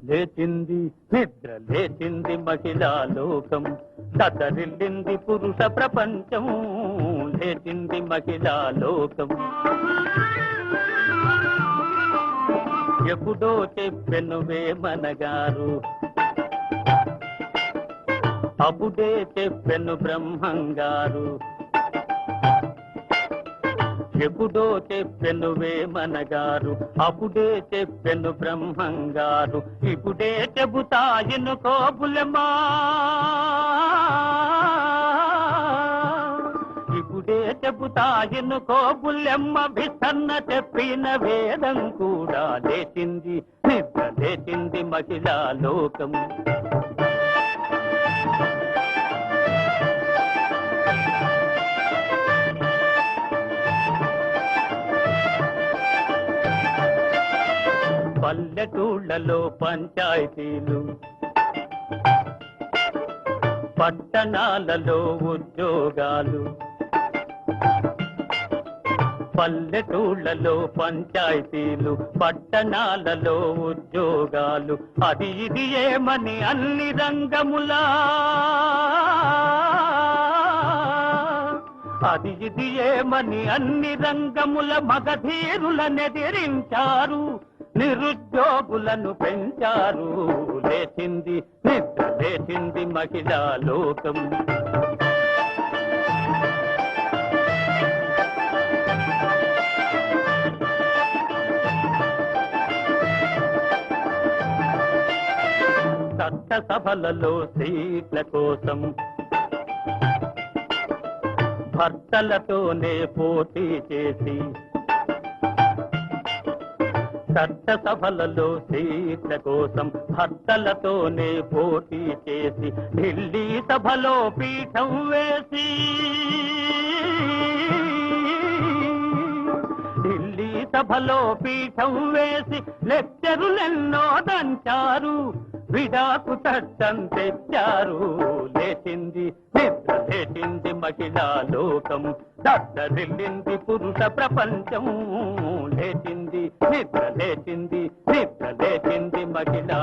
లేచింది నిద్ర లేచింది మహిళా లోకం, దతరిల్లింది పురుష ప్రపంచం. లేచింది మహిళా లోకం. ఎప్పుడో చెప్పెను వేమనగారు, అప్పుడే చెప్పెను బ్రహ్మంగారు. ఎప్పుడో చెప్పెను వేమనగారు, అప్పుడే చెప్పెను బ్రహ్మంగారు. ఇప్పుడే చెబుతాయిను కోబులమా, ఇప్పుడే చెబుతాయిను కోబులెమ్మ. విసన్న చెప్పిన వేదం కూడా లేచింది నిద్ర లేచింది మహిళా లోకం. పల్లెటూళ్ళలో పంచాయతీలు, పట్టణాలలో ఉద్యోగాలు. పల్లెటూళ్ళలో పంచాయతీలు, పట్టణాలలో ఉద్యోగాలు. అది ఇది ఏమని అన్ని రంగములా, అది ఇది ఏమని అన్ని రంగముల మగధీరులనెదిరించారు, నిరుద్యోగులను పెంచారు. లేచింది నిద్ర లేచింది మహిళా లోకం. చట్టసభలలో సీట్ల కోసం భర్తలతోనే పోటీ చేసి, చట్టసభలలో సీట్ల కోసం భర్తలతోనే పోటీ చేసి, ఢిల్లీ సభలో పీఠం వేసి, ఢిల్లీ సభలో పీఠం వేసి లెక్చరులెన్నో దంచారు, విడాకు చట్టం తెచ్చారు. లేచింది నిద్ర లేచింది మహిళా లోకం, దద్దరిల్లింది పురుష ప్రపంచం. లేచింది నిద్ర లేచింది నిద్ర లేచింది మహిళా